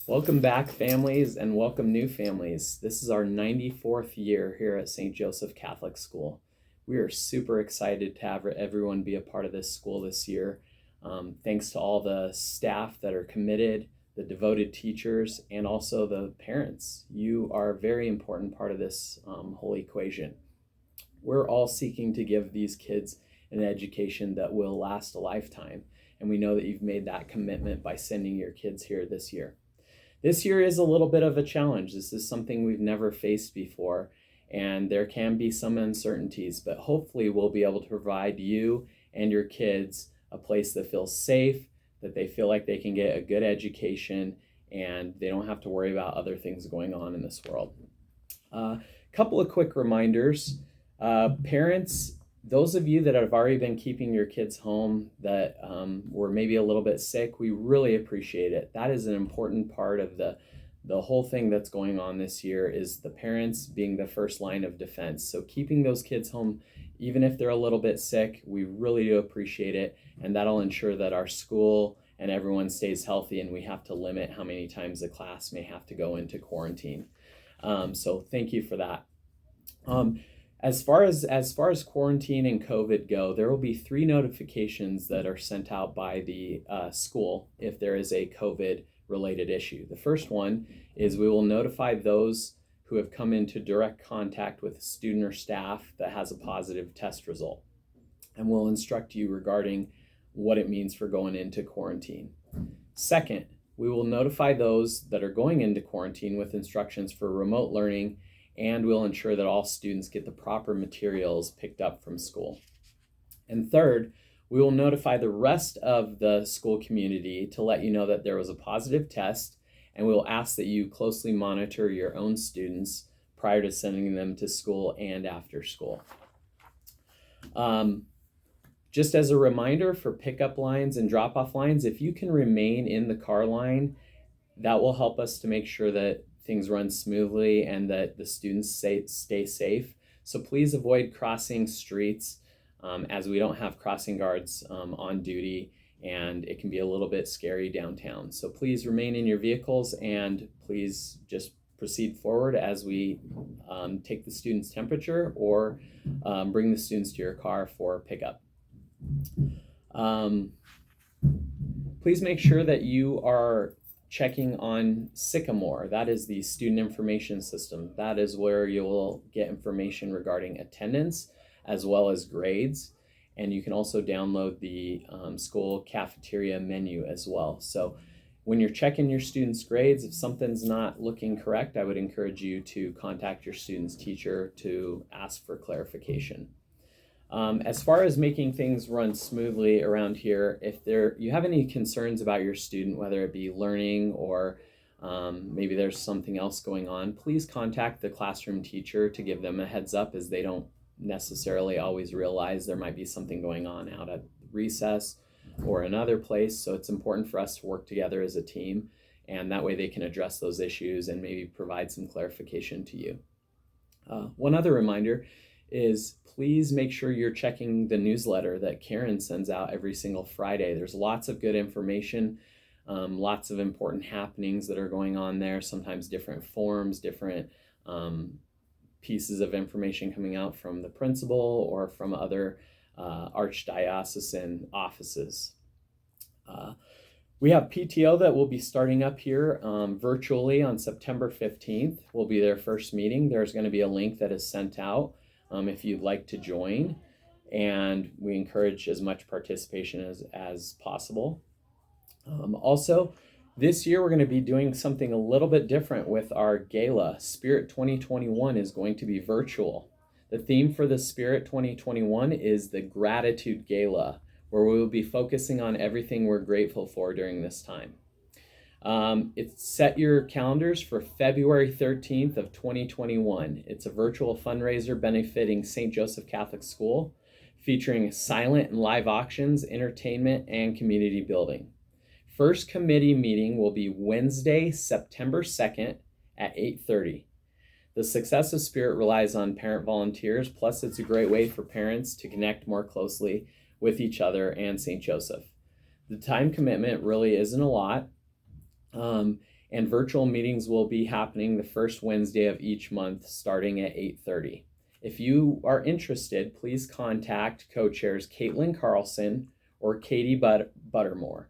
Welcome back, families, and welcome new families. This is our 94th year here at St. Joseph Catholic School. We are super excited to have everyone be a part of this school this year. Thanks to all the staff that are committed, the devoted teachers, and also the parents. You are a very important part of this whole equation. We're all seeking to give these kids an education that will last a lifetime, and we know that you've made that commitment by sending your kids here this year. This year is a little bit of a challenge. This is something we've never faced before, and there can be some uncertainties, but hopefully we'll be able to provide you and your kids a place that feels safe, that they feel like they can get a good education, and they don't have to worry about other things going on in this world. Couple of quick reminders. Parents, those of you that have already been keeping your kids home that were maybe a little bit sick, we really appreciate it. That is an important part of the whole thing that's going on this year, is the parents being the first line of defense. So keeping those kids home, even if they're a little bit sick, we really do appreciate it. And that'll ensure that our school and everyone stays healthy, and we have to limit how many times a class may have to go into quarantine. So thank you for that. As far as quarantine and COVID go, there will be 3 notifications that are sent out by the school if there is a COVID related issue. The first one is we will notify those who have come into direct contact with a student or staff that has a positive test result, and we'll instruct you regarding what it means for going into quarantine. Second, we will notify those that are going into quarantine with instructions for remote learning, and we'll ensure that all students get the proper materials picked up from school. And third, we will notify the rest of the school community to let you know that there was a positive test, and we will ask that you closely monitor your own students prior to sending them to school and after school. Just as a reminder for pickup lines and drop-off lines, if you can remain in the car line, that will help us to make sure that things run smoothly and that the students stay safe. So please avoid crossing streets as we don't have crossing guards on duty, and it can be a little bit scary downtown. So please remain in your vehicles, and please just proceed forward as we take the student's temperature or bring the students to your car for pickup. Please make sure that you are checking on Sycamore. That is the student information system. That is where you'll get information regarding attendance as well as grades. And you can also download the school cafeteria menu as well. So when you're checking your students' grades, if something's not looking correct, I would encourage you to contact your student's teacher to ask for clarification. As far as making things run smoothly around here, if you have any concerns about your student, whether it be learning or maybe there's something else going on, please contact the classroom teacher to give them a heads up, as they don't necessarily always realize there might be something going on out at recess or another place. So it's important for us to work together as a team, and that way they can address those issues and maybe provide some clarification to you. One other reminder is please make sure you're checking the newsletter that Karen sends out every single Friday. There's lots of good information, lots of important happenings that are going on there, sometimes different forms, different pieces of information coming out from the principal or from other archdiocesan offices. We have PTO that will be starting up here virtually on September 15th. Will be their first meeting. There's going to be a link that is sent out if you'd like to join, and we encourage as much participation as possible. Also, this year we're going to be doing something a little bit different with our gala. Spirit 2021 is going to be virtual. The theme for the Spirit 2021 is the Gratitude Gala, where we will be focusing on everything we're grateful for during this time. Set your calendars for February 13th of 2021. It's a virtual fundraiser benefiting St. Joseph Catholic School, featuring silent and live auctions, entertainment, and community building. First committee meeting will be Wednesday, September 2nd at 8:30. The success of Spirit relies on parent volunteers, plus it's a great way for parents to connect more closely with each other and St. Joseph. The time commitment really isn't a lot. And virtual meetings will be happening the first Wednesday of each month starting at 8:30. If you are interested, please contact co-chairs Caitlin Carlson or Katie Buttermore.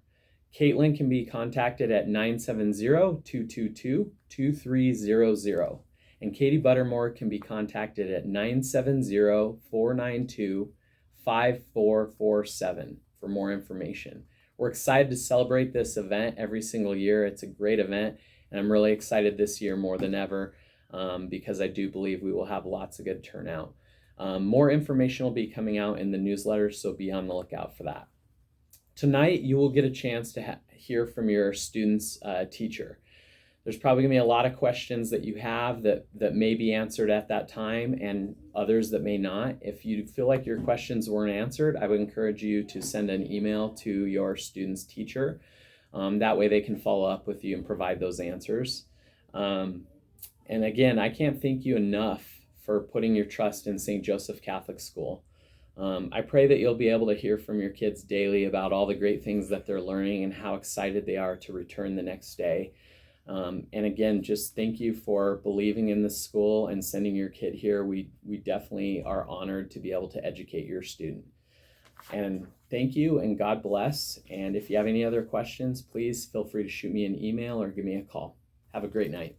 Caitlin can be contacted at 970-222-2300, and Katie Buttermore can be contacted at 970-492-5447 for more information. We're excited to celebrate this event every single year. It's a great event, and I'm really excited this year more than ever because I do believe we will have lots of good turnout. More information will be coming out in the newsletter, so be on the lookout for that. Tonight, you will get a chance to hear from your student's teacher. There's probably gonna be a lot of questions that you have that may be answered at that time and others that may not. If you feel like your questions weren't answered, I would encourage you to send an email to your student's teacher. That way they can follow up with you and provide those answers. And again, I can't thank you enough for putting your trust in St. Joseph Catholic School. I pray that you'll be able to hear from your kids daily about all the great things that they're learning and how excited they are to return the next day. And again, just thank you for believing in this school and sending your kid here. We definitely are honored to be able to educate your student. And thank you, and God bless. And if you have any other questions, please feel free to shoot me an email or give me a call. Have a great night.